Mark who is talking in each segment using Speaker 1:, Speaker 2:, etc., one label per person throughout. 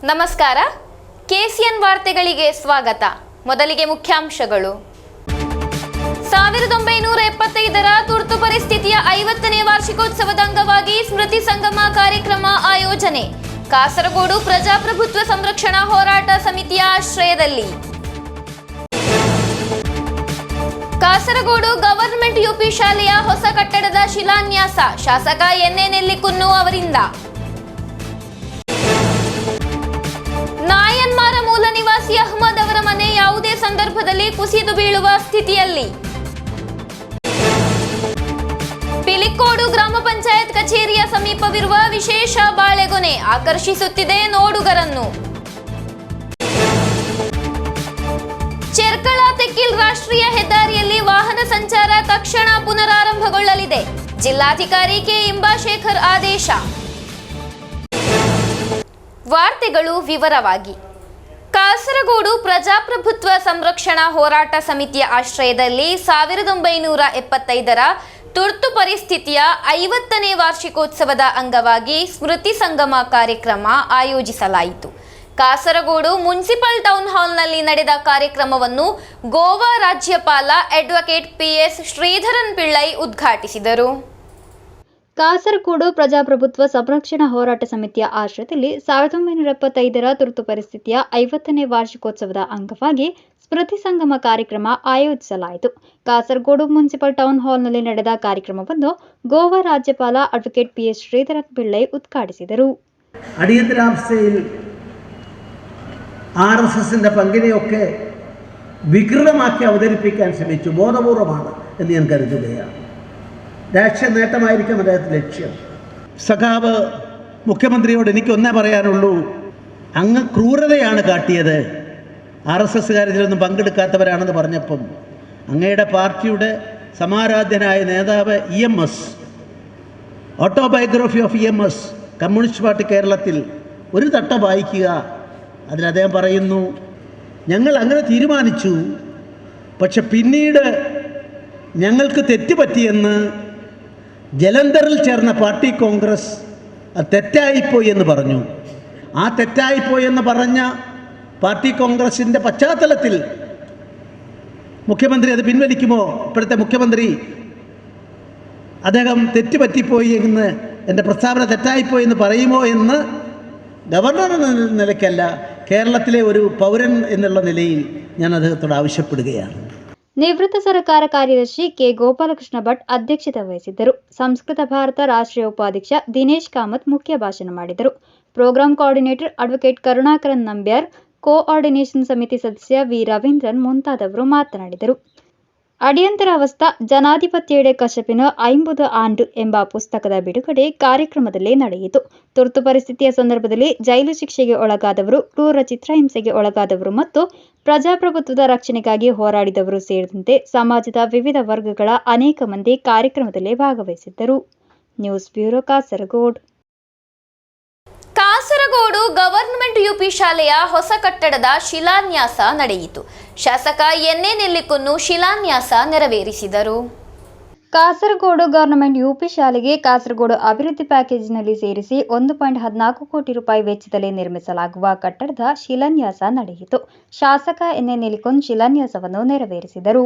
Speaker 1: ನಮಸ್ಕಾರ. ಕೆಸಿಎನ್ ವಾರ್ತೆಗಳಿಗೆ ಸ್ವಾಗತ. ಮೊದಲಿಗೆ ಮುಖ್ಯಾಂಶಗಳು. 1975ರ ತುರ್ತು ಪರಿಸ್ಥಿತಿಯ 50ನೇ ವಾರ್ಷಿಕೋತ್ಸವದ ಅಂಗವಾಗಿ ಸ್ಮೃತಿ ಸಂಗಮ ಕಾರ್ಯಕ್ರಮ ಆಯೋಜನೆ. ಕಾಸರಗೋಡು ಪ್ರಜಾಪ್ರಭುತ್ವ ಸಂರಕ್ಷಣಾ ಹೋರಾಟ ಸಮಿತಿಯ ಆಶ್ರಯದಲ್ಲಿ. ಕಾಸರಗೋಡು ಗವರ್ನಮೆಂಟ್ ಯುಪಿ ಶಾಲೆಯ ಹೊಸ ಕಟ್ಟಡದ ಶಿಲಾನ್ಯಾಸ ಶಾಸಕ ಎನ್ಎ ನೆಲ್ಲಿಕುನ್ನು ಅವರಿಂದ. ನಾಯನ್ಮಾರ ಮೂಲ ನಿವಾಸಿ ಅಹ್ಮದ್ ಅವರ ಮನೆ ಯಾವುದೇ ಸಂದರ್ಭದಲ್ಲಿ ಕುಸಿದು ಬೀಳುವ ಸ್ಥಿತಿಯಲ್ಲಿ. ಪಿಲಿಕ್ಕೋಡು ಗ್ರಾಮ ಪಂಚಾಯತ್ ಕಚೇರಿಯ ಸಮೀಪವಿರುವ ವಿಶೇಷ ಬಾಳೆಗೊನೆ ಆಕರ್ಷಿಸುತ್ತಿದೆ ನೋಡುಗರನ್ನು. ಚೆರ್ಕಳ ತೆಕ್ಕಿಲ್ ರಾಷ್ಟ್ರೀಯ ಹೆದ್ದಾರಿಯಲ್ಲಿ ವಾಹನ ಸಂಚಾರ ತಕ್ಷಣ ಪುನರಾರಂಭಗೊಳ್ಳಲಿದೆ. ಜಿಲ್ಲಾಧಿಕಾರಿ ಕೆ ಇಂಬಾಶೇಖರ್ ಆದೇಶ. ವಾರ್ತೆಗಳು ವಿವರವಾಗಿ. ಕಾಸರಗೋಡು ಪ್ರಜಾಪ್ರಭುತ್ವ ಸಂರಕ್ಷಣಾ ಹೋರಾಟ ಸಮಿತಿಯ ಆಶ್ರಯದಲ್ಲಿ 1975ರ ತುರ್ತು ಪರಿಸ್ಥಿತಿಯ 50ನೇ ವಾರ್ಷಿಕೋತ್ಸವದ ಅಂಗವಾಗಿ ಸ್ಮೃತಿ ಸಂಗಮ ಕಾರ್ಯಕ್ರಮ ಆಯೋಜಿಸಲಾಯಿತು. ಕಾಸರಗೋಡು ಮುನ್ಸಿಪಲ್ ಟೌನ್ ಹಾಲ್ನಲ್ಲಿ ನಡೆದ ಕಾರ್ಯಕ್ರಮವನ್ನು ಗೋವಾ ರಾಜ್ಯಪಾಲ ಅಡ್ವೊಕೇಟ್ ಪಿಎಸ್ ಶ್ರೀಧರನ್ ಪಿಳ್ಳೈ ಉದ್ಘಾಟಿಸಿದರು.
Speaker 2: ಕಾಸರಗೋಡು ಪ್ರಜಾಪ್ರಭುತ್ವ ಸಂರಕ್ಷಣಾ ಹೋರಾಟ ಸಮಿತಿಯ ಆಶ್ರಯದಲ್ಲಿ 1975ರ ತುರ್ತು ಪರಿಸ್ಥಿತಿಯ 50ನೇ ವಾರ್ಷಿಕೋತ್ಸವದ ಅಂಗವಾಗಿ ಸ್ಮೃತಿ ಸಂಗಮ ಕಾರ್ಯಕ್ರಮ ಆಯೋಜಿಸಲಾಯಿತು. ಕಾಸರಗೋಡು ಮುನ್ಸಿಪಲ್ ಟೌನ್ ಹಾಲ್ನಲ್ಲಿ ನಡೆದ ಕಾರ್ಯಕ್ರಮವನ್ನು ಗೋವಾ ರಾಜ್ಯಪಾಲ ಅಡ್ವೊಕೇಟ್ ಪಿಎಸ್ ಶ್ರೀಧರನ್ ಪಿಳ್ಳೈ ഉദ്ഘാടിಸಿದರು.
Speaker 3: അടിയന്തരാവസ്ഥയിൽ RSSന്റെ പങ്കിനെയൊക്കെ വികൃതമാക്കി അവതരിപ്പിക്കാൻ ശ്രമിച്ചു. ബോധപൂർവമാണ് എന്ന് ഞാൻ കരുതുകയാണ്. രാഷ്ട്രീയ നേട്ടമായിരിക്കും അദ്ദേഹത്തിൻ്റെ ലക്ഷ്യം. സഖാവ് മുഖ്യമന്ത്രിയോട് എനിക്കൊന്നേ പറയാനുള്ളൂ, അങ്ങ് ക്രൂരതയാണ് കാട്ടിയത്. RSSകാരിലൊന്നും പങ്കെടുക്കാത്തവരാണെന്ന് പറഞ്ഞപ്പം അങ്ങയുടെ പാർട്ടിയുടെ സമാരാധ്യനായ നേതാവ് EMS, autobiography of EMS, communist party കേരളത്തിൽ ഒരു തട്ടം വായിക്കുക. അതിൽ അദ്ദേഹം പറയുന്നു, ഞങ്ങൾ അങ്ങനെ തീരുമാനിച്ചു, പക്ഷെ പിന്നീട് ഞങ്ങൾക്ക് തെറ്റുപറ്റിയെന്ന് ജലന്ധറിൽ ചേർന്ന പാർട്ടി കോൺഗ്രസ് അത് തെറ്റായിപ്പോയി എന്ന് പറഞ്ഞു. ആ തെറ്റായിപ്പോയി എന്ന് പറഞ്ഞ പാർട്ടി കോൺഗ്രസിൻ്റെ പശ്ചാത്തലത്തിൽ മുഖ്യമന്ത്രി അത് പിൻവലിക്കുമോ? ഇപ്പോഴത്തെ മുഖ്യമന്ത്രി അദ്ദേഹം തെറ്റുപറ്റിപ്പോയി എന്ന്, എൻ്റെ പ്രസ്താവന തെറ്റായിപ്പോയി എന്ന് പറയുമോ എന്ന് ഗവർണർ എന്ന നിലയ്ക്കല്ല, കേരളത്തിലെ ഒരു പൗരൻ എന്നുള്ള നിലയിൽ ഞാൻ അദ്ദേഹത്തോട് ആവശ്യപ്പെടുകയാണ്.
Speaker 2: ನಿವೃತ್ತ ಸರ್ಕಾರ ಕಾರ್ಯದರ್ಶಿ ಕೆ ಗೋಪಾಲಕೃಷ್ಣ ಭಟ್ ಅಧ್ಯಕ್ಷತೆ ವಹಿಸಿದ್ದರು. ಸಂಸ್ಕೃತ ಭಾರತ ರಾಷ್ಟ್ರೀಯ ಉಪಾಧ್ಯಕ್ಷ ದಿನೇಶ್ ಕಾಮತ್ ಮುಖ್ಯ ಭಾಷಣ ಮಾಡಿದರು. Programme coordinator advocate Karunakaran Nambiar, coordination ಸಮಿತಿ ಸದಸ್ಯ ವಿ ರವೀಂದ್ರನ್ ಮುಂತಾದವರು ಮಾತನಾಡಿದರು. ಅಡಿಯಂತರಾವಸ್ಥಾ ಜನಾಧಿಪತ್ಯೆಡೆ ಕಶಪಿನ 50 ಆಂಡು ಎಂಬ ಪುಸ್ತಕದ ಬಿಡುಗಡೆ ಕಾರ್ಯಕ್ರಮದಲ್ಲಿ ನಡೆಯಿತು. ತುರ್ತು ಪರಿಸ್ಥಿತಿಯ ಸಂದರ್ಭದಲ್ಲಿ ಜೈಲು ಶಿಕ್ಷೆಗೆ ಒಳಗಾದವರು, ಕ್ರೂರ ಚಿತ್ರಹಿಂಸೆಗೆ ಒಳಗಾದವರು ಮತ್ತು ಪ್ರಜಾಪ್ರಭುತ್ವದ ರಕ್ಷಣೆಗಾಗಿ ಹೋರಾಡಿದವರು ಸೇರಿದಂತೆ ಸಮಾಜದ ವಿವಿಧ ವರ್ಗಗಳ ಅನೇಕ ಮಂದಿ ಕಾರ್ಯಕ್ರಮದಲ್ಲಿ ಭಾಗವಹಿಸಿದ್ದರು. News bureau, Kasaragod.
Speaker 1: Kasaragod government UP ಶಾಲೆಯ ಹೊಸ ಕಟ್ಟಡದ ಶಿಲಾನ್ಯಾಸ ನಡೆಯಿತು. ಶಾಸಕ ಎನ್ಎ ನೆಲ್ಲಿಕುನ್ನು ಶಿಲಾನ್ಯಾಸ ನೆರವೇರಿಸಿದರು.
Speaker 2: ಕಾಸರಗೋಡು ಗವರ್ನಮೆಂಟ್ ಯುಪಿ ಶಾಲೆಗೆ ಕಾಸರಗೋಡು ಅಭಿವೃದ್ಧಿ ಪ್ಯಾಕೇಜ್ನಲ್ಲಿ ಸೇರಿಸಿ 1.14 ಕೋಟಿ ರೂಪಾಯಿ ವೆಚ್ಚದಲ್ಲಿ ನಿರ್ಮಿಸಲಾಗುವ ಕಟ್ಟಡದ ಶಿಲಾನ್ಯಾಸ ನಡೆಯಿತು. ಶಾಸಕ ಎನ್ಎ ನೆಲ್ಲಿಕುನ್ನು ಶಿಲಾನ್ಯಾಸವನ್ನು ನೆರವೇರಿಸಿದರು.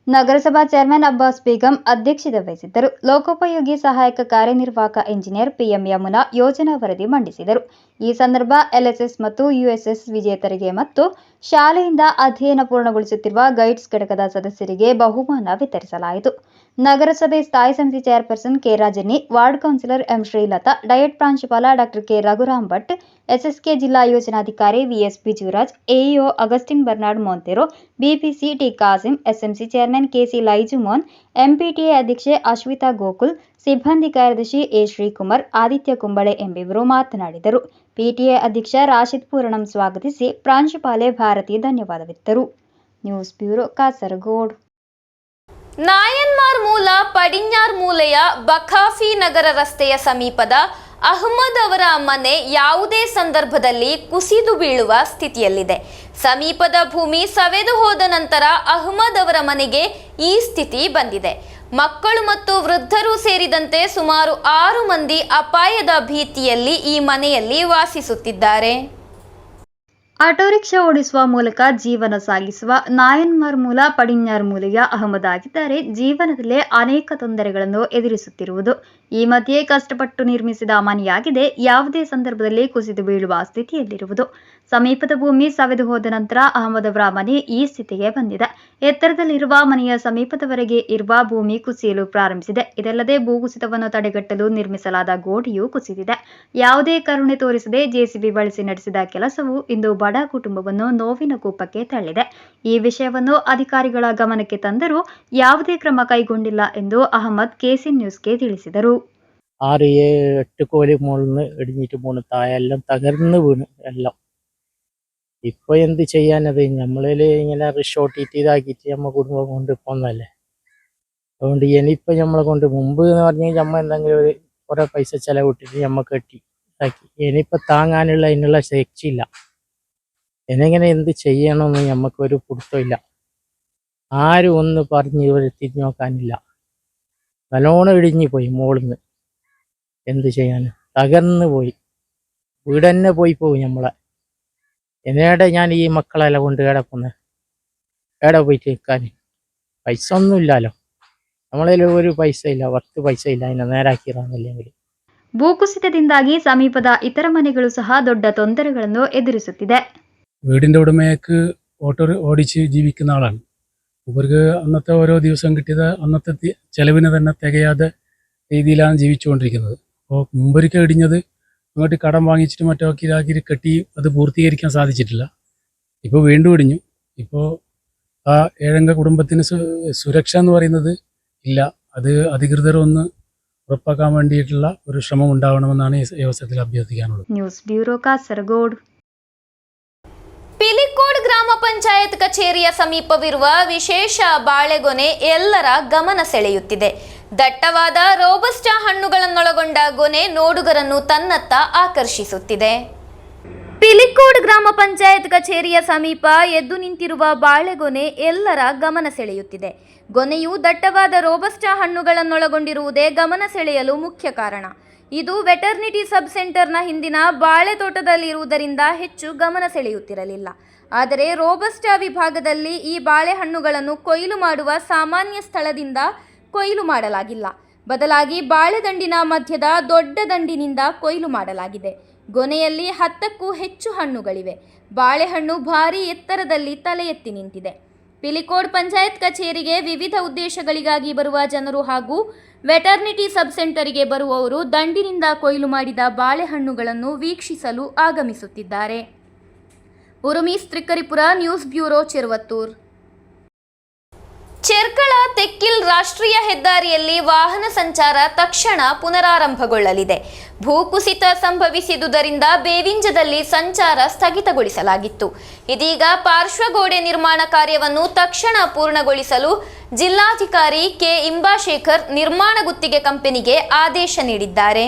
Speaker 2: ನಗರಸಭಾ ಚೇರ್ಮನ್ ಅಬ್ಬಾಸ್ ಬೇಗಂ ಅಧ್ಯಕ್ಷತೆ ವಹಿಸಿದ್ದರು. ಲೋಕೋಪಯೋಗಿ ಸಹಾಯಕ ಕಾರ್ಯನಿರ್ವಾಹಕ ಇಂಜಿನಿಯರ್ PM ಯಮುನಾ ಯೋಜನಾ ವರದಿ ಮಂಡಿಸಿದರು. ಈ ಸಂದರ್ಭ LSS ಮತ್ತು USS ವಿಜೇತರಿಗೆ ಮತ್ತು ಶಾಲೆಯಿಂದ ಅಧ್ಯಯನ ಪೂರ್ಣಗೊಳಿಸುತ್ತಿರುವ ಗೈಡ್ಸ್ ಘಟಕದ ಸದಸ್ಯರಿಗೆ ಬಹುಮಾನ ವಿತರಿಸಲಾಯಿತು. ನಗರಸಭೆ ಸ್ಥಾಯಿ ಸಮಿತಿ chairperson K Rajani, ward councillor M Sreelatha, DIET ಪ್ರಾಂಶುಪಾಲ doctor K Raghuram Bhat, SSK ಜಿಲ್ಲಾ ಯೋಜನಾಧಿಕಾರಿ VS Bijuraj, AEO Augustine Bernard Monteiro, BPC T Kasim, SMC chairman KC Laijumon, MPTA ಅಧ್ಯಕ್ಷೆ ಅಶ್ವಿತಾ ಗೋಕುಲ್, ಸಿಬ್ಬಂದಿ ಕಾರ್ಯದರ್ಶಿ A ಶ್ರೀಕುಮಾರ್, ಆದಿತ್ಯ ಕುಂಬಳೆ ಎಂಬಿವರು ಮಾತನಾಡಿದರು. PTA ಅಧ್ಯಕ್ಷ ರಾಶಿದ್ ಪೂರಣಂ ಸ್ವಾಗತಿಸಿ ಪ್ರಾಂಶುಪಾಲೆ ಭಾರತಿ ಧನ್ಯವಾದವಿತ್ತರು. News bureau, Kasaragod.
Speaker 1: ನಾಯನ್ಮಾರ್ ಮೂಲ ಪಡಿഞ്ഞാർ ಮೂಲೆಯ ಬಖಾಫಿ ನಗರ ರಸ್ತೆಯ ಸಮೀಪದ ಅಹ್ಮದ್ ಅವರ ಮನೆ ಯಾವುದೇ ಸಂದರ್ಭದಲ್ಲಿ ಕುಸಿದು ಬೀಳುವ ಸ್ಥಿತಿಯಲ್ಲಿದೆ. ಸಮೀಪದ ಭೂಮಿ ಸವೆದು ಹೋದ ನಂತರ ಅಹ್ಮದ್ ಅವರ ಮನೆಗೆ ಈ ಸ್ಥಿತಿ ಬಂದಿದೆ. ಮಕ್ಕಳು ಮತ್ತು ವೃದ್ಧರು ಸೇರಿದಂತೆ ಸುಮಾರು 6 ಮಂದಿ ಅಪಾಯದ ಭೀತಿಯಲ್ಲಿ ಈ ಮನೆಯಲ್ಲಿ ವಾಸಿಸುತ್ತಿದ್ದಾರೆ.
Speaker 2: ಆಟೋ ರಿಕ್ಷಾ ಓಡಿಸುವ ಮೂಲಕ ಜೀವನ ಸಾಗಿಸುವ ನಾಯನ್ಮಾರ್ ಮೂಲ ಪಡಿഞ്ഞാർ ಮೂಲೆಯ ಅಹಮದ್ ಆಗಿದ್ದಾರೆ. ಜೀವನದಲ್ಲೇ ಅನೇಕ ತೊಂದರೆಗಳನ್ನು ಎದುರಿಸುತ್ತಿರುವುದು. ಈ ಮಧ್ಯೆ ಕಷ್ಟಪಟ್ಟು ನಿರ್ಮಿಸಿದ ಮನೆಯಾಗಿದೆ ಯಾವುದೇ ಸಂದರ್ಭದಲ್ಲಿ ಕುಸಿದು ಬೀಳುವ ಸ್ಥಿತಿಯಲ್ಲಿರುವುದು. ಸಮೀಪದ ಭೂಮಿ ಸವೆದು ಹೋದ ನಂತರ ಅಹಮದ್ ಅವರ ಮನೆ ಈ ಸ್ಥಿತಿಗೆ ಬಂದಿದೆ. ಎತ್ತರದಲ್ಲಿರುವ ಮನೆಯ ಸಮೀಪದವರೆಗೆ ಇರುವ ಭೂಮಿ ಕುಸಿಯಲು ಪ್ರಾರಂಭಿಸಿದೆ. ಇದಲ್ಲದೆ ಭೂಕುಸಿತವನ್ನು ತಡೆಗಟ್ಟಲು ನಿರ್ಮಿಸಲಾದ ಗೋಡೆಯೂ ಕುಸಿದಿದೆ. ಯಾವುದೇ ಕರುಣೆ ತೋರಿಸದೆ ಜೆಸಿಬಿ ಬಳಸಿ ನಡೆಸಿದ ಕೆಲಸವು ಇಂದು ಬಡ ಕುಟುಂಬವನ್ನು ನೋವಿನ ಕೂಪಕ್ಕೆ ತಳ್ಳಿದೆ. ಈ ವಿಷಯವನ್ನು ಅಧಿಕಾರಿಗಳ ಗಮನಕ್ಕೆ ತಂದರೂ ಯಾವುದೇ ಕ್ರಮ ಕೈಗೊಂಡಿಲ್ಲ ಎಂದು ಅಹಮದ್ KC ന്യൂസ്ಗೆ ತಿಳಿಸಿದರು.
Speaker 4: 6-8 കോലി മുകളിൽ ഇടിഞ്ഞിട്ട് പോണ്, താഴെല്ലാം തകർന്ന് വീണ് എല്ലാം. ഇപ്പൊ എന്ത് ചെയ്യാനത്, നമ്മളിൽ ഇങ്ങനെ റിസോർട്ടിട്ട് ഇതാക്കിയിട്ട് നമ്മ കുടുംബം കൊണ്ട് പോന്നല്ലേ. അതുകൊണ്ട് ഇനിയിപ്പോൾ നമ്മളെ കൊണ്ട് മുമ്പ് എന്ന് പറഞ്ഞാൽ നമ്മ എന്തെങ്കിലും ഒരു കുറെ പൈസ ചെലവിട്ടിട്ട് നമ്മ കെട്ടി ഇതാക്കി. ഇനിയിപ്പോൾ താങ്ങാനുള്ള അതിനുള്ള ശക്തിയില്ല. ഇനിങ്ങനെ എന്ത് ചെയ്യണമെന്ന് നമുക്കൊരു പിടുത്തമില്ല. ആരും ഒന്ന് പറഞ്ഞ് ഇവർ തിരിഞ്ഞു നോക്കാനില്ല. നല്ലോണം ഇടിഞ്ഞു പോയി മുകളിൽ നിന്ന്. എന്ത് ചെയ്യാൻ, തകർന്നു പോയി, വീട് തന്നെ പോയി നമ്മളെ. എന്നേടെ ഞാൻ ഈ മക്കളെല്ലാം കൊണ്ട് ഏടെ പോകുന്നത്, ഏടെ പോയിട്ട് നിൽക്കാൻ? പൈസ ഒന്നുമില്ലല്ലോ, നമ്മളതിൽ ഒരു പൈസ ഇല്ല, 10 പൈസ ഇല്ല അതിനെ നേരാക്കിറാന്നില്ലെങ്കിൽ.
Speaker 2: ಭೂಕುಸಿತದಿಂದಾಗಿ ಸಮೀಪದ ಇತರ ಮನೆಗಳು ಸಹ ದೊಡ್ಡ ತೊಂದರೆಗಳನ್ನು ಎದುರಿಸುತ್ತಿದೆ.
Speaker 5: വീടിൻ്റെ ഉടമയ്ക്ക് ഓട്ടോ ഓടിച്ച് ജീവിക്കുന്ന ആളാണ്. ഇവർക്ക് അന്നത്തെ ഓരോ ദിവസം കിട്ടിയത് അന്നത്തെ ചെലവിന് തന്നെ തികയാതെ രീതിയിലാണ് ജീവിച്ചുകൊണ്ടിരിക്കുന്നത്. അപ്പോൾ മുമ്പൊരിക്കൽ ഇടിഞ്ഞത് അങ്ങോട്ട് കടം വാങ്ങിച്ചിട്ട് മറ്റൊക്കെ ഇതാക്കി കെട്ടി അത് പൂർത്തീകരിക്കാൻ സാധിച്ചിട്ടില്ല. ഇപ്പോൾ വീണ്ടും ഇടിഞ്ഞു. ഇപ്പോൾ ആ ഏഴംഗ കുടുംബത്തിന് സുരക്ഷ എന്ന് പറയുന്നത് ഇല്ല. അത് അധികൃതർ ഒന്ന് ഉറപ്പാക്കാൻ വേണ്ടിയിട്ടുള്ള ഒരു ശ്രമം ഉണ്ടാവണമെന്നാണ് ഈ അവസരത്തിൽ അഭ്യർത്ഥിക്കാനുള്ളത്.
Speaker 2: News bureau Kasaragod.
Speaker 1: ಪಿಲಿಕೋಡ್ ಗ್ರಾಮ ಪಂಚಾಯತ್ ಕಚೇರಿಯ ಸಮೀಪವಿರುವ ವಿಶೇಷ ಬಾಳೆಗೊನೆ ಎಲ್ಲರ ಗಮನ ಸೆಳೆಯುತ್ತಿದೆ. ದಟ್ಟವಾದ ರೋಬಸ್ಟಾ ಹಣ್ಣುಗಳನ್ನೊಳಗೊಂಡ ಗೊನೆ ನೋಡುಗರನ್ನು ತನ್ನತ್ತ ಆಕರ್ಷಿಸುತ್ತಿದೆ. ಪಿಲಿಕೋಡ್ ಗ್ರಾಮ ಪಂಚಾಯತ್ ಕಚೇರಿಯ ಸಮೀಪ ಎದ್ದು ನಿಂತಿರುವ ಬಾಳೆಗೊನೆ ಎಲ್ಲರ ಗಮನ ಸೆಳೆಯುತ್ತಿದೆ. ಗೊನೆಯು ದಟ್ಟವಾದ ರೋಬಸ್ಟಾ ಹಣ್ಣುಗಳನ್ನೊಳಗೊಂಡಿರುವುದೇ ಗಮನ ಸೆಳೆಯಲು ಮುಖ್ಯ ಕಾರಣ. ಇದು ವೆಟರ್ನಿಟಿ ಸಬ್ ಸೆಂಟರ್ನ ಹಿಂದಿನ ಬಾಳೆ ತೋಟದಲ್ಲಿರುವುದರಿಂದ ಹೆಚ್ಚು ಗಮನ ಸೆಳೆಯುತ್ತಿರಲಿಲ್ಲ. ಆದರೆ ರೋಬಸ್ಟಾ ವಿಭಾಗದಲ್ಲಿ ಈ ಬಾಳೆಹಣ್ಣುಗಳನ್ನು ಕೊಯ್ಲು ಮಾಡುವ ಸಾಮಾನ್ಯ ಸ್ಥಳದಿಂದ ಕೊಯ್ಲು ಮಾಡಲಾಗಿಲ್ಲ. ಬದಲಾಗಿ ಬಾಳೆದಂಡಿನ ಮಧ್ಯದ ದೊಡ್ಡ ದಂಡಿನಿಂದ ಕೊಯ್ಲು ಮಾಡಲಾಗಿದೆ. ಗೊನೆಯಲ್ಲಿ 10ಕ್ಕೂ ಹೆಚ್ಚು ಹಣ್ಣುಗಳಿವೆ. ಬಾಳೆಹಣ್ಣು ಭಾರೀ ಎತ್ತರದಲ್ಲಿ ತಲೆ ಎತ್ತಿ ನಿಂತಿದೆ. ಪಿಲಿಕೋಡ್ ಪಂಚಾಯತ್ ಕಚೇರಿಗೆ ವಿವಿಧ ಉದ್ದೇಶಗಳಿಗಾಗಿ ಬರುವ ಜನರು ಹಾಗೂ ವೆಟರ್ನಿಟಿ ಸಬ್ ಸೆಂಟರಿಗೆ ಬರುವವರು ದಂಡಿನಿಂದ ಕೊಯ್ಲು ಮಾಡಿದ ಬಾಳೆಹಣ್ಣುಗಳನ್ನು ವೀಕ್ಷಿಸಲು ಆಗಮಿಸುತ್ತಿದ್ದಾರೆ. ಉರುಮೀಸ್ ತ್ರಿಕರಿಪುರ, ನ್ಯೂಸ್ ಬ್ಯೂರೋ, ಚೆರುವತ್ತೂರ್. ಚೆರ್ಕಳ ತೆಕ್ಕಿಲ್ ರಾಷ್ಟ್ರೀಯ ಹೆದ್ದಾರಿಯಲ್ಲಿ ವಾಹನ ಸಂಚಾರ ತಕ್ಷಣ ಪುನರಾರಂಭಗೊಳ್ಳಲಿದೆ. ಭೂಕುಸಿತ ಸಂಭವಿಸಿದುದರಿಂದ ಬೇವಿಂಜದಲ್ಲಿ ಸಂಚಾರ ಸ್ಥಗಿತಗೊಳಿಸಲಾಗಿತ್ತು. ಇದೀಗ ಪಾರ್ಶ್ವಗೋಡೆ ನಿರ್ಮಾಣ ಕಾರ್ಯವನ್ನು ತಕ್ಷಣ ಪೂರ್ಣಗೊಳಿಸಲು ಜಿಲ್ಲಾಧಿಕಾರಿ ಕೆ ಇಂಬಾಶೇಖರ್ ನಿರ್ಮಾಣ ಗುತ್ತಿಗೆ ಕಂಪನಿಗೆ ಆದೇಶ ನೀಡಿದ್ದಾರೆ.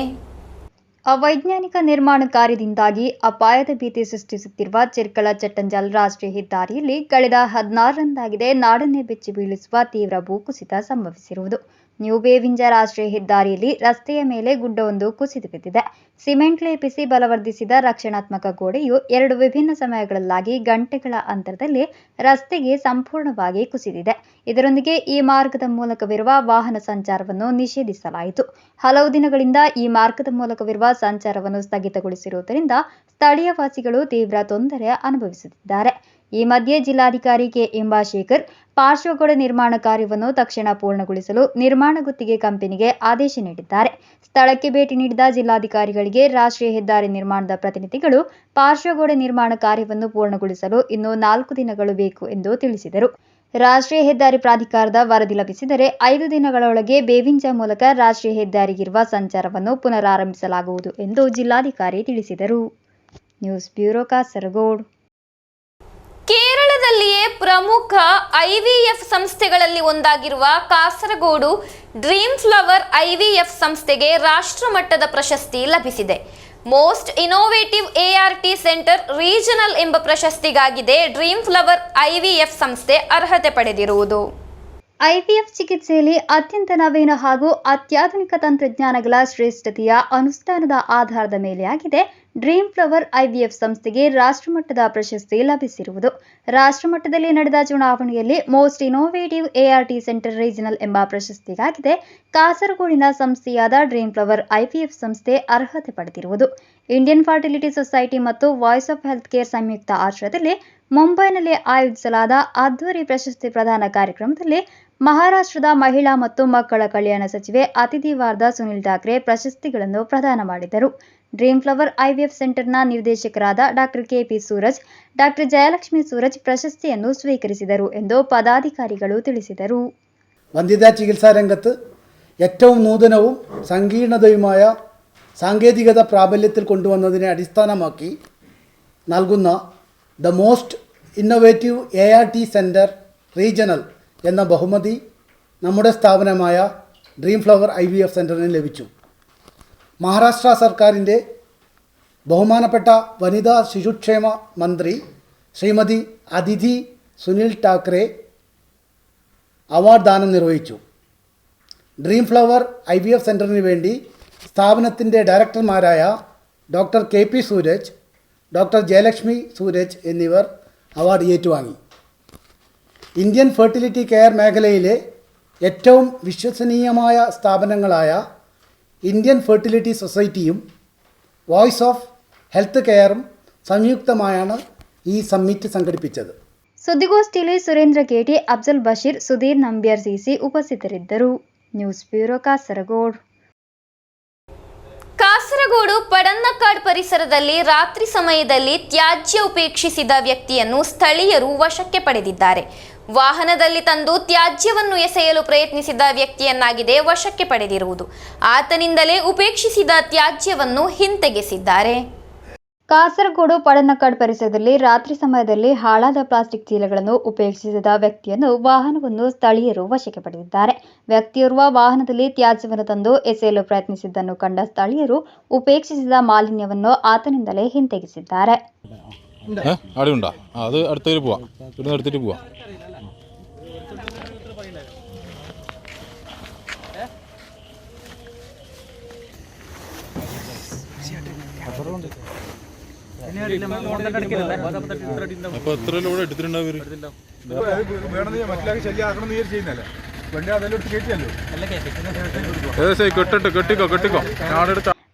Speaker 2: ಅವೈಜ್ಞಾನಿಕ ನಿರ್ಮಾಣ ಕಾರ್ಯದಿಂದಾಗಿ ಅಪಾಯದ ಭೀತಿ ಸೃಷ್ಟಿಸುತ್ತಿರುವ ಚೆರ್ಕಳ ಚಟ್ಟಂಜಲ್ ರಾಷ್ಟ್ರೀಯ ಹೆದ್ದಾರಿಯಲ್ಲಿ ಕಳೆದ 16ರಂದಾಗಿದೆ ನಾಡನ್ನೇ ಬೆಚ್ಚಿ ಬೀಳಿಸುವ ತೀವ್ರ ಭೂಕುಸಿತ ಸಂಭವಿಸಿರುವುದು. ನ್ಯೂ ಬೇವಿಂಜ ರಾಷ್ಟ್ರೀಯ ಹೆದ್ದಾರಿಯಲ್ಲಿ ರಸ್ತೆಯ ಮೇಲೆ ಗುಡ್ಡವೊಂದು ಕುಸಿದು ಬಿದ್ದಿದೆ. ಸಿಮೆಂಟ್ ಲೇಪಿಸಿ ಬಲವರ್ಧಿಸಿದ ರಕ್ಷಣಾತ್ಮಕ ಗೋಡೆಯು 2 ವಿಭಿನ್ನ ಸಮಯಗಳಲ್ಲಾಗಿ ಗಂಟೆಗಳ ಅಂತರದಲ್ಲಿ ರಸ್ತೆಗೆ ಸಂಪೂರ್ಣವಾಗಿ ಕುಸಿದಿದೆ. ಇದರೊಂದಿಗೆ ಈ ಮಾರ್ಗದ ಮೂಲಕವಿರುವ ವಾಹನ ಸಂಚಾರವನ್ನು ನಿಷೇಧಿಸಲಾಯಿತು. ಹಲವು ದಿನಗಳಿಂದ ಈ ಮಾರ್ಗದ ಮೂಲಕವಿರುವ ಸಂಚಾರವನ್ನು ಸ್ಥಗಿತಗೊಳಿಸಿರುವುದರಿಂದ ಸ್ಥಳೀಯ ವಾಸಿಗಳು ತೀವ್ರ ತೊಂದರೆ ಅನುಭವಿಸುತ್ತಿದ್ದಾರೆ. ಈ ಮಧ್ಯೆ ಜಿಲ್ಲಾಧಿಕಾರಿ ಕೆ ಇಂಬಾಶೇಖರ್ ಪಾರ್ಶ್ವಗೋಡೆ ನಿರ್ಮಾಣ ಕಾರ್ಯವನ್ನು ತಕ್ಷಣ ಪೂರ್ಣಗೊಳಿಸಲು ನಿರ್ಮಾಣ ಗುತ್ತಿಗೆ ಕಂಪನಿಗೆ ಆದೇಶ ನೀಡಿದ್ದಾರೆ. ಸ್ಥಳಕ್ಕೆ ಭೇಟಿ ನೀಡಿದ ಜಿಲ್ಲಾಧಿಕಾರಿಗಳಿಗೆ ರಾಷ್ಟ್ರೀಯ ಹೆದ್ದಾರಿ ನಿರ್ಮಾಣದ ಪ್ರತಿನಿಧಿಗಳು ಪಾರ್ಶ್ವಗೋಡೆ ನಿರ್ಮಾಣ ಕಾರ್ಯವನ್ನು ಪೂರ್ಣಗೊಳಿಸಲು ಇನ್ನೂ 4 ದಿನಗಳು ಬೇಕು ಎಂದು ತಿಳಿಸಿದರು. ರಾಷ್ಟ್ರೀಯ ಹೆದ್ದಾರಿ ಪ್ರಾಧಿಕಾರದ ವರದಿ ಲಭಿಸಿದರೆ 5 ದಿನಗಳೊಳಗೆ ಬೇವಿಂಜ ಮೂಲಕ ರಾಷ್ಟ್ರೀಯ ಹೆದ್ದಾರಿಗಿರುವ ಸಂಚಾರವನ್ನು ಪುನರಾರಂಭಿಸಲಾಗುವುದು ಎಂದು ಜಿಲ್ಲಾಧಿಕಾರಿ ತಿಳಿಸಿದರು. News bureau, Kasaragod.
Speaker 1: ಕೇರಳದಲ್ಲಿಯೇ ಪ್ರಮುಖ IVF ಸಂಸ್ಥೆಗಳಲ್ಲಿ ಒಂದಾಗಿರುವ ಕಾಸರಗೋಡು ಡ್ರೀಮ್ ಫ್ಲವರ್ IVF ಸಂಸ್ಥೆಗೆ ರಾಷ್ಟ್ರಮಟ್ಟದ ಪ್ರಶಸ್ತಿ ಲಭಿಸಿದೆ. Most innovative ART centre regional ಎಂಬ ಪ್ರಶಸ್ತಿಗಾಗಿದೆ ಡ್ರೀಮ್ ಫ್ಲವರ್ IVF ಸಂಸ್ಥೆ ಅರ್ಹತೆ ಪಡೆದಿರುವುದು.
Speaker 2: ಐವಿಎಫ್ ಚಿಕಿತ್ಸೆಯಲ್ಲಿ ಅತ್ಯಂತ ನವೀನ ಹಾಗೂ ಅತ್ಯಾಧುನಿಕ ತಂತ್ರಜ್ಞಾನಗಳ ಶ್ರೇಷ್ಠತೆಯ ಅನುಷ್ಠಾನದ ಆಧಾರದ ಮೇಲೆ ಆಗಿದೆ ಡ್ರೀಮ್ ಫ್ಲವರ್ ಐವಿಎಫ್ ಸಂಸ್ಥೆಗೆ ರಾಷ್ಟ್ರಮಟ್ಟದ ಪ್ರಶಸ್ತಿ ಲಭಿಸಿರುವುದು. ರಾಷ್ಟ್ರಮಟ್ಟದಲ್ಲಿ ನಡೆದ ಚುನಾವಣೆಯಲ್ಲಿ most innovative ART centre regional ಎಂಬ ಪ್ರಶಸ್ತಿಗಾಗಿದೆ ಕಾಸರಗೋಡಿನ ಸಂಸ್ಥೆಯಾದ ಡ್ರೀಮ್ ಫ್ಲವರ್ ಐವಿಎಫ್ ಸಂಸ್ಥೆ ಅರ್ಹತೆ ಪಡೆದಿರುವುದು. ಇಂಡಿಯನ್ ಫರ್ಟಿಲಿಟಿ ಸೊಸೈಟಿ ಮತ್ತು ವಾಯ್ಸ್ ಆಫ್ ಹೆಲ್ತ್ ಕೇರ್ ಸಂಯುಕ್ತ ಆಶ್ರಯದಲ್ಲಿ ಮುಂಬೈನಲ್ಲಿ ಆಯೋಜಿಸಲಾದ ಅದ್ದೂರಿ ಪ್ರಶಸ್ತಿ ಪ್ರದಾನ ಕಾರ್ಯಕ್ರಮದಲ್ಲಿ ಮಹಾರಾಷ್ಟ್ರದ ಮಹಿಳಾ ಮತ್ತು ಮಕ್ಕಳ ಕಲ್ಯಾಣ ಸಚಿವೆ ಅತಿಥಿ ವಾರ್ದಾ ಸುನಿಲ್ ಠಾಕ್ರೆ ಪ್ರಶಸ್ತಿಗಳನ್ನು ಪ್ರದಾನ ಮಾಡಿದರು. ಡ್ರೀಮ್ ಫ್ಲವರ್ ಐವಿಎಫ್ ಸೆಂಟರ್ನ ನಿರ್ದೇಶಕರಾದ doctor KP Suraj, doctor Jayalakshmi Suraj പ്രശസ്തിಯನ್ನು സ്വീകരിಸಿದರು ಎಂದು പദാധികാരിಗಳು ತಿಳಿಸಿದರು.
Speaker 6: വന്ധ്യതാ ചികിത്സാ രംഗത്ത് ഏറ്റവും നൂതനവും സങ്കീർണതയുമായ സാങ്കേതികത പ്രാബല്യത്തിൽ കൊണ്ടുവന്നതിനെ അടിസ്ഥാനമാക്കി നൽകുന്ന the most innovative ART centre regional എന്ന ബഹുമതി നമ്മുടെ സ്ഥാപനമായ ഡ്രീം ഫ്ലവർ IVF സെൻറ്ററിന് ലഭിച്ചു. മഹാരാഷ്ട്ര സർക്കാരിൻ്റെ ബഹുമാനപ്പെട്ട വനിതാ ശിശുക്ഷേമ മന്ത്രി ശ്രീമതി അതിഥി സുനിൽ ഠാക്രെ അവാർഡ് ദാനം നിർവഹിച്ചു. ഡ്രീം ഫ്ലവർ IVF സെൻറ്ററിന് വേണ്ടി സ്ഥാപനത്തിൻ്റെ ഡയറക്ടർമാരായ doctor KP Suraj, doctor Jayalakshmi Suraj എന്നിവർ അവാർഡ് ഏറ്റുവാങ്ങി. ഇന്ത്യൻ ഫെർട്ടിലിറ്റി കെയർ മേഖലയിലെ ഏറ്റവും വിശ്വസനീയമായ സ്ഥാപനങ്ങളായ ഇന്ത്യൻ ഫെർട്ടിലിറ്റി സൊസൈറ്റിയും വോയിസ് ഓഫ് ಹೆಲ್ತ್ ಕೇರ್ ಸಂಯುಕ್ತಮಾയാണ് ಈ ಸಮ್ಮಿಟ್ ಸಂಘಟಿಸಿದೆ.
Speaker 2: ಸುದ್ದಿಗೋಷ್ಠಿಯಲ್ಲಿ ಸುರೇಂದ್ರ ಕೇಟಿ, ಅಫ್ಜಲ್ ಬಶೀರ್, ಸುಧೀರ್ ನಂಬ್ಯಾರ್ ಸಿಸಿ ಉಪಸ್ಥಿತರಿದ್ದರು. News bureau Kasaragod.
Speaker 1: ಕಾಸರಗೋಡು ಪಡನ್ನಕಾಡ್ ಪರಿಸರದಲ್ಲಿ ರಾತ್ರಿ ಸಮಯದಲ್ಲಿ ತ್ಯಾಜ್ಯ ಉಪೇಕ್ಷಿಸಿದ ವ್ಯಕ್ತಿಯನ್ನು ಸ್ಥಳೀಯರು ವಶಕ್ಕೆ ಪಡೆದಿದ್ದಾರೆ. ವಾಹನದಲ್ಲಿ ತಂದು ತ್ಯಾಜ್ಯವನ್ನು ಎಸೆಯಲು ಪ್ರಯತ್ನಿಸಿದ ವ್ಯಕ್ತಿಯನ್ನಾಗಿದೆ ವಶಕ್ಕೆ ಪಡೆದಿರುವುದು. ಆತನಿಂದಲೇ ಉಪೇಕ್ಷಿಸಿದ ತ್ಯಾಜ್ಯವನ್ನು ಹಿಂತೆಗೆಸಿದ್ದಾರೆ.
Speaker 2: ಕಾಸರಗೋಡು ಪಡನ್ನಕಾಡ್ ಪರಿಸರದಲ್ಲಿ ರಾತ್ರಿ ಸಮಯದಲ್ಲಿ ಹಾಳಾದ ಪ್ಲಾಸ್ಟಿಕ್ ಚೀಲಗಳನ್ನು ಉಪೇಕ್ಷಿಸಿದ ವ್ಯಕ್ತಿಯನ್ನು ವಾಹನವನ್ನು ಸ್ಥಳೀಯರು ವಶಕ್ಕೆ ಪಡೆದಿದ್ದಾರೆ. ವ್ಯಕ್ತಿಯೋರ್ವ ವಾಹನದಲ್ಲಿ ತ್ಯಾಜ್ಯವನ್ನು ತಂದು ಎಸೆಯಲು ಪ್ರಯತ್ನಿಸಿದ್ದನ್ನು ಕಂಡ ಸ್ಥಳೀಯರು ಉಪೇಕ್ಷಿಸಿದ ಮಾಲಿನ್ಯವನ್ನು ಆತನಿಂದಲೇ ಹಿಂತೆಗೆಸಿದ್ದಾರೆ.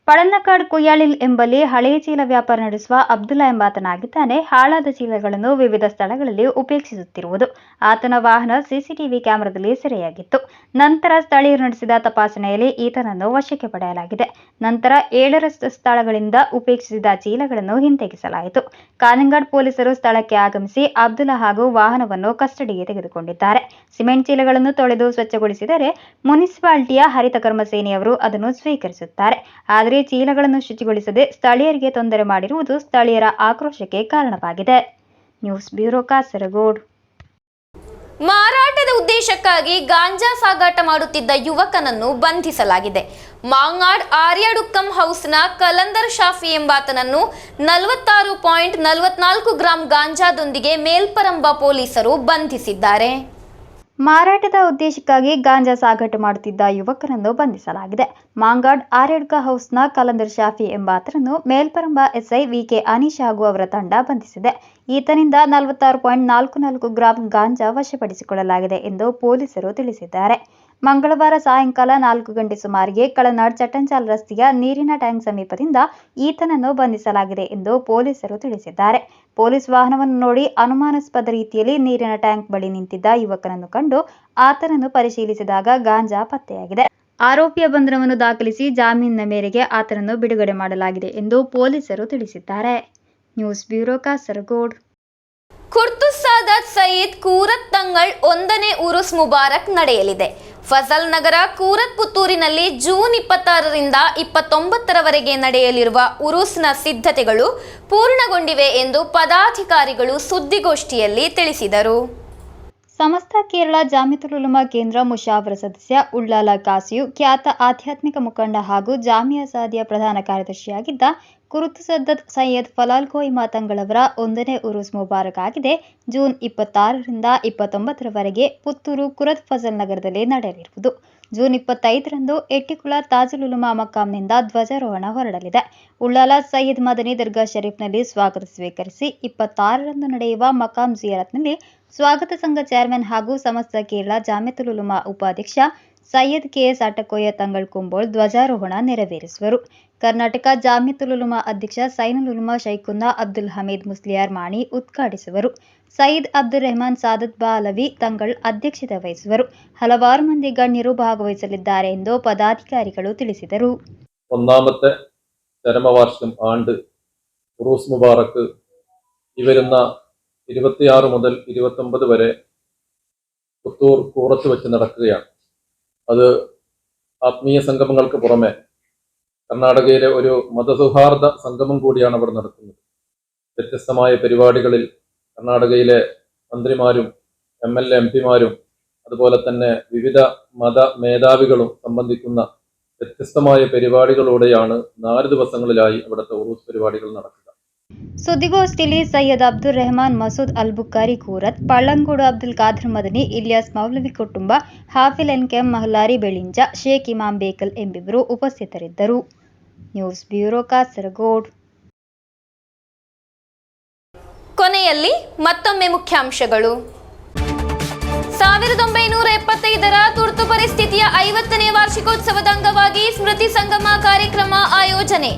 Speaker 2: ಪಡನ್ನಕಾಡ್ ಕುಯ್ಯಾಳಿಲ್ ಎಂಬಲ್ಲಿ ಹಳೆಯ ಚೀಲ ವ್ಯಾಪಾರ ನಡೆಸುವ ಅಬ್ದುಲ್ಲಾ ಎಂಬಾತನಾಗಿದ್ದಾನೆ ಹಾಳಾದ ಚೀಲಗಳನ್ನು ವಿವಿಧ ಸ್ಥಳಗಳಲ್ಲಿ ಉಪೇಕ್ಷಿಸುತ್ತಿರುವುದು. ಆತನ ವಾಹನ ಸಿಸಿಟಿವಿ ಕ್ಯಾಮೆರಾದಲ್ಲಿ ಸೆರೆಯಾಗಿತ್ತು. ನಂತರ ಸ್ಥಳೀಯರು ನಡೆಸಿದ ತಪಾಸಣೆಯಲ್ಲಿ ಈತನನ್ನು ವಶಕ್ಕೆ ಪಡೆಯಲಾಗಿದೆ. ನಂತರ 7 ಸ್ಥಳಗಳಿಂದ ಉಪೇಕ್ಷಿಸಿದ ಚೀಲಗಳನ್ನು ಹಿಂತೆಗೆಸಲಾಯಿತು. ಕಾನಂಗಾಡ್ ಪೊಲೀಸರು ಸ್ಥಳಕ್ಕೆ ಆಗಮಿಸಿ ಅಬ್ದುಲ್ಲಾ ಹಾಗೂ ವಾಹನವನ್ನು ಕಸ್ಟಡಿಗೆ ತೆಗೆದುಕೊಂಡಿದ್ದಾರೆ. ಸಿಮೆಂಟ್ ಚೀಲಗಳನ್ನು ತೊಳೆದು ಸ್ವಚ್ಛಗೊಳಿಸಿದರೆ ಮುನಿಸಿಪಾಲಿಟಿಯ ಹರಿತ ಕರ್ಮ ಸೇನೆಯವರು ಅದನ್ನು ಸ್ವೀಕರಿಸುತ್ತಾರೆ. ಆದರೆ ಚೀಲಗಳನ್ನು ಶುಚಿಗೊಳಿಸದೆ ಸ್ಥಳೀಯರಿಗೆ ತೊಂದರೆ ಮಾಡಿರುವುದು ಸ್ಥಳೀಯರ ಆಕ್ರೋಶಕ್ಕೆ ಕಾರಣವಾಗಿದೆ. News bureau Kasaragod.
Speaker 1: ಮಾರಾಟದ ಉದ್ದೇಶಕ್ಕಾಗಿ ಗಾಂಜಾ ಸಾಗಾಟ ಮಾಡುತ್ತಿದ್ದ ಯುವಕನನ್ನು ಬಂಧಿಸಲಾಗಿದೆ. ಮಾಂಗಾಡ್ ಆರ್ಯಾಡುಕ್ಕಂ ಹೌಸ್ನ ಕಲಂದರ್ ಶಾಫಿ ಎಂಬಾತನನ್ನು 46.44 ಗ್ರಾಂ ಗಾಂಜಾದೊಂದಿಗೆ ಮೇಲ್ಪರಂಬ ಪೊಲೀಸರು ಬಂಧಿಸಿದ್ದಾರೆ.
Speaker 2: ಮಾರಾಟದ ಉದ್ದೇಶಕ್ಕಾಗಿ ಗಾಂಜಾ ಸಾಗಾಟ ಮಾಡುತ್ತಿದ್ದ ಯುವಕರನ್ನು ಬಂಧಿಸಲಾಗಿದೆ. ಮಾಂಗಾಡ್ ಆರ್ಯಾಡ್ಕ ಹೌಸ್ನ ಕಲಂದರ್ ಶಾಫಿ ಎಂಬಾತರನ್ನು ಮೇಲ್ಪರಂಬ ಎಸ್ಐ VK ಅನೀಶ್ ಹಾಗೂ ಅವರ ತಂಡ ಬಂಧಿಸಿದೆ. ಈತನಿಂದ 46.44 ಗ್ರಾಂ ಗಾಂಜಾ ವಶಪಡಿಸಿಕೊಳ್ಳಲಾಗಿದೆ ಎಂದು ಪೊಲೀಸರು ತಿಳಿಸಿದ್ದಾರೆ. ಮಂಗಳವಾರ ಸಾಯಂಕಾಲ 4 ಗಂಟೆ ಸುಮಾರಿಗೆ ಕಳನಾಡ್ ಚಟ್ಟಂಚಾಲ್ ರಸ್ತೆಯ ನೀರಿನ ಟ್ಯಾಂಕ್ ಸಮೀಪದಿಂದ ಈತನನ್ನು ಬಂಧಿಸಲಾಗಿದೆ ಎಂದು ಪೊಲೀಸರು ತಿಳಿಸಿದ್ದಾರೆ. ಪೊಲೀಸ್ ವಾಹನವನ್ನು ನೋಡಿ ಅನುಮಾನಾಸ್ಪದ ರೀತಿಯಲ್ಲಿ ನೀರಿನ ಟ್ಯಾಂಕ್ ಬಳಿ ನಿಂತಿದ್ದ ಯುವಕನನ್ನು ಕಂಡು ಆತನನ್ನು ಪರಿಶೀಲಿಸಿದಾಗ ಗಾಂಜಾ ಪತ್ತೆಯಾಗಿದೆ. ಆರೋಪಿಯ ಬಂಧನವನ್ನು ದಾಖಲಿಸಿ ಜಾಮೀನಿನ ಮೇರೆಗೆ ಆತನನ್ನು ಬಿಡುಗಡೆ ಮಾಡಲಾಗಿದೆ ಎಂದು ಪೊಲೀಸರು ತಿಳಿಸಿದ್ದಾರೆ. News bureau Kasaragod.
Speaker 1: ಕುರ್ತು ಸಾದಾತ್ ಸಯೀದ್ ಕೂರತ್ ತಂಗಳ್ 1ನೇ ಉರುಸ್ ಮುಬಾರಕ್ ನಡೆಯಲಿದೆ. ಫಜಲ್ ನಗರ ಕೂರತ್ ಪುತ್ತೂರಿನಲ್ಲಿ ಜೂನ್ 26ರಿಂದ 29ರವರೆಗೆ ನಡೆಯಲಿರುವ ಉರುಸ್ನ ಸಿದ್ಧತೆಗಳು ಪೂರ್ಣಗೊಂಡಿವೆ ಎಂದು ಪದಾಧಿಕಾರಿಗಳು ಸುದ್ದಿಗೋಷ್ಠಿಯಲ್ಲಿ ತಿಳಿಸಿದರು.
Speaker 2: ಸಮಸ್ತ ಕೇರಳ ಜಾಮಿಯತುಲ್ ಉಲಮಾ ಕೇಂದ್ರ ಮುಷಾವರ ಸದಸ್ಯ ಉಳ್ಳಾಲ ಕಾಸಿಯು ಖ್ಯಾತ ಆಧ್ಯಾತ್ಮಿಕ ಮುಖಂಡ ಹಾಗೂ ಜಾಮಿಯಾ ಸಾದಿಯಾ ಪ್ರಧಾನ ಕಾರ್ಯದರ್ಶಿಯಾಗಿದ್ದ ಕುರುತು ಸದ್ದತ್ ಸೈಯದ್ ಫಲಾಲ್ ಕೋಯಿಮಾ ತಂಗಳವರ 1ನೇ ಉರುಸ್ ಮುಬಾರಕ್ ಆಗಿದೆ. ಜೂನ್ 26ರಿಂದ 29ರವರೆಗೆ ಪುತ್ತೂರು ಕುರತ್ ಫಜಲ್ ನಗರದಲ್ಲಿ ನಡೆಯಲಿರುವುದು. ಜೂನ್ 25ರಂದು ಎಟ್ಟಿಕುಳ ತಾಜುಲ್ ಉಲಮಾ ಮಕಾಂನಿಂದ ಧ್ವಜಾರೋಹಣ ಹೊರಡಲಿದೆ. ಉಳ್ಳಾಲ ಸಯ್ಯದ್ ಮದನಿ ದರ್ಗಾ ಶರೀಫ್ನಲ್ಲಿ ಸ್ವಾಗತ ಸ್ವೀಕರಿಸಿ 26ರಂದು ನಡೆಯುವ ಮಕಾಂ ಜಿಯಾರತ್ನಲ್ಲಿ ಸ್ವಾಗತ ಸಂಘ ಚೇರ್ಮನ್ ಹಾಗೂ ಸಮಸ್ತ ಕೇರಳ ಜಾಮಿಯತುಲ್ ಉಲಮಾ ಉಪಾಧ್ಯಕ್ಷ ಸೈಯದ್ ಕೆಎಸ್ ಅಟಕೋಯ ತಂಗಳ್ ಕುಂಬೋಳ್ ಧ್ವಜಾರೋಹಣ ನೆರವೇರಿಸುವರು. ಕರ್ನಾಟಕ ಜಾಮಿಯತುಲ್ ಉಲಮಾ ಅಧ್ಯಕ್ಷ ಸೈನುಲ್ ಉಲಮಾ ಶೈಖುನ್ನಾ ಅಬ್ದುಲ್ ಹಮೀದ್ ಮುಸ್ಲಿಯಾರ್ ಮಾಣಿ ಉದ್ಘಾಟಿಸುವರು. ಸಯೀದ್ ಅಬ್ದುಲ್ ರೆಹಮಾನ್ ಸಾದತ್ ಬಾಲವಿ ತಂಗಳ್ ಅಧ್ಯಕ್ಷತೆ ವಹಿಸುವರು. ಹಲವಾರು ಮಂದಿ ಗಣ್ಯರು ಭಾಗವಹಿಸಲಿದ್ದಾರೆ ಎಂದು ಪದಾಧಿಕಾರಿಗಳು ತಿಳಿಸಿದರು.
Speaker 7: ഒന്നാമത്തെ ചരമവാർഷികം ആണ്ട് ഉറൂസ് മുബാറക്ക് ഈ വരുന്ന 26 മുതൽ 29 വരെ പുത്തൂർ കൂറത്ത് വെച്ച് നടക്കുകയാണ്. അത് ആത്മീയ സംഗമങ്ങൾക്ക് പുറമെ കർണാടകയിലെ ഒരു മതസൗഹാർദ്ദ സംഗമം കൂടിയാണ് അവിടെ നടത്തുന്നത്. വ്യത്യസ്തമായ പരിപാടികളിൽ കർണാടകയിലെ മന്ത്രിമാരും MLA MP-മാരും അതുപോലെ തന്നെ വിവിധ മത മേധാവികളും സംബന്ധിക്കുന്ന വ്യത്യസ്തമായ പരിപാടികളോടെയാണ് 4 ദിവസങ്ങളിലായി അവിടുത്തെ ഉറൂസ് പരിപാടികൾ നടക്കുക.
Speaker 2: ಸುದ್ದಿಗೋಷ್ಠಿಯಲ್ಲಿ ಸೈಯದ್ ಅಬ್ದುಲ್ ರೆಹಮಾನ್ ಮಸೂದ್ ಅಲ್ ಬುಖಾರಿ ಕೂರತ್, ಪಳ್ಳಂಗೋಡು ಅಬ್ದುಲ್ ಖಾದರ್ ಮದನಿ, ಇಲಿಯಾಸ್ ಮೌಲವಿ ಕುಟುಂಬ, ಹಾಫಿಲ್ ಎನ್ಕೆಂ ಮಹಲಾರಿ ಬೆಳಿಂಜ, ಶೇಖ್ ಇಮಾಮ್ ಬೇಕಲ್ ಎಂಬಿವರು ಉಪಸ್ಥಿತರಿದ್ದರು. News bureau Kasaragod.
Speaker 1: ಕೊನೆಯಲ್ಲಿ ಮತ್ತೊಮ್ಮೆ ಮುಖ್ಯಾಂಶಗಳು. 1975ರ ತುರ್ತು ಪರಿಸ್ಥಿತಿಯ 50ನೇ ವಾರ್ಷಿಕೋತ್ಸವದ ಅಂಗವಾಗಿ ಸ್ಮೃತಿ ಸಂಗಮ ಕಾರ್ಯಕ್ರಮ ಆಯೋಜನೆ.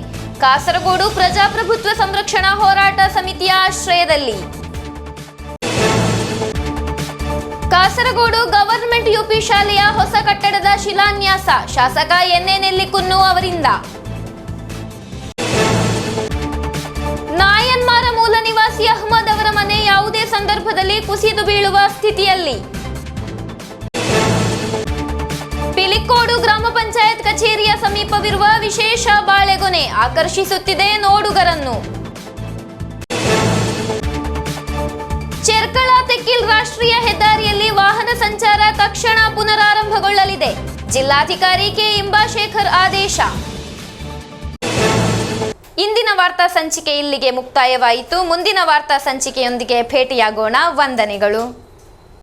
Speaker 1: ಕಾಸರಗೋಡು ಪ್ರಜಾಪ್ರಭುತ್ವ ಸಂರಕ್ಷಣಾ ಹೋರಾಟ ಸಮಿತಿಯ ಆಶ್ರಯದಲ್ಲಿ. ಕಾಸರಗೋಡು ಗವರ್ನಮೆಂಟ್ ಯುಪಿ ಶಾಲೆಯ ಹೊಸ ಕಟ್ಟಡದ ಶಿಲಾನ್ಯಾಸ ಶಾಸಕ ಎನ್ಎ ನೆಲ್ಲಿಕುನ್ನು ಅವರಿಂದ. ನಾಯನ್ಮಾರ ಮೂಲ ನಿವಾಸಿ ಅಹ್ಮದ್ ಅವರ ಮನೆ ಯಾವುದೇ ಸಂದರ್ಭದಲ್ಲಿ ಕುಸಿದು ಬೀಳುವ ಸ್ಥಿತಿಯಲ್ಲಿ. ಪಿಲಿಕೋಡು ಗ್ರಾಮ ಪಂಚಾಯತ್ ಕಚೇರಿಯ ಸಮೀಪವಿರುವ ವಿಶೇಷ ಬಾಳೆಗೊನೆ ಆಕರ್ಷಿಸುತ್ತಿದೆ ನೋಡುಗರನ್ನು. ಚೆರ್ಕಳ ತೆಕ್ಕಿಲ್ ರಾಷ್ಟ್ರೀಯ ಹೆದ್ದಾರಿಯಲ್ಲಿ ವಾಹನ ಸಂಚಾರ ತಕ್ಷಣ ಪುನರಾರಂಭಗೊಳ್ಳಲಿದೆ. ಜಿಲ್ಲಾಧಿಕಾರಿ ಕೆ ಇಂಬಾಶೇಖರ್ ಆದೇಶ. ಇಂದಿನ ವಾರ್ತಾ ಸಂಚಿಕೆ ಇಲ್ಲಿಗೆ ಮುಕ್ತಾಯವಾಯಿತು. ಮುಂದಿನ ವಾರ್ತಾ ಸಂಚಿಕೆಯೊಂದಿಗೆ ಭೇಟಿಯಾಗೋಣ. ವಂದನೆಗಳು.